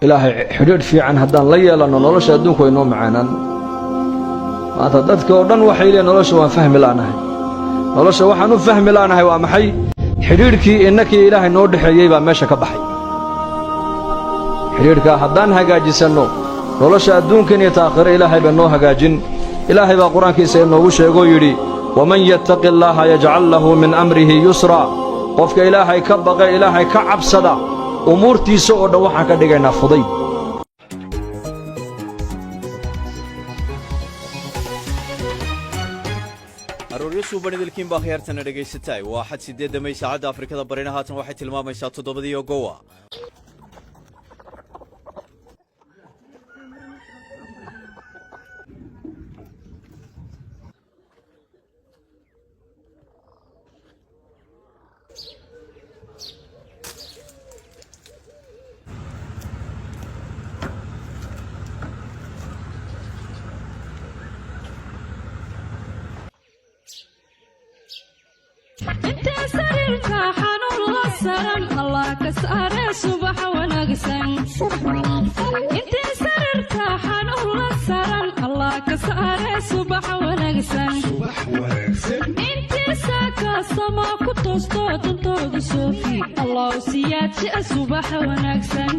ilaahay xiriir fiican haddaan la yeelano nolosha adduunku way noo macaanaan maanta dadka oo dhan waxay leeyihiin nolosha waan fahmi la'nahay nolosha waxaan u fahmi la'nahay waa maxay xiriirkii innakii ilaahay noo dhaxeeyey baa meesha ka baxay xiriirka haddaan hagaajisanno nolosha adduunkan iyo taakhiro ilaahay baa noo hagaajin ilaahay baa qur-aankiisa inoogu sheegoo yidhi waman yattaqi allaaha yajcal lahu min amrihi yusra qofka ilaahay ka baqa ilaahay ka cabsada umuurtiisa oo dhan waxaan ka dhigaynaa fudayd arooryo banidilkiin baa khiyaartana dhegaysatay waa xad 8 May saacadda Afrikada Barina haatan waxay tilmaamaysaa 7 oo gowa انت سريرك حنون للسرن الله كساره صباح وناقسن انت سريرك حنون للسرن الله كساره صباح وناقسن انت ساكا سما كتوستو دنتوغ صوفي الله سيات صباح وناقسن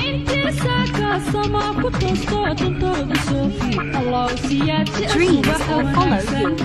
انت ساكا سما كتوستو دنتوغ صوفي الله سيات صباح وناقسن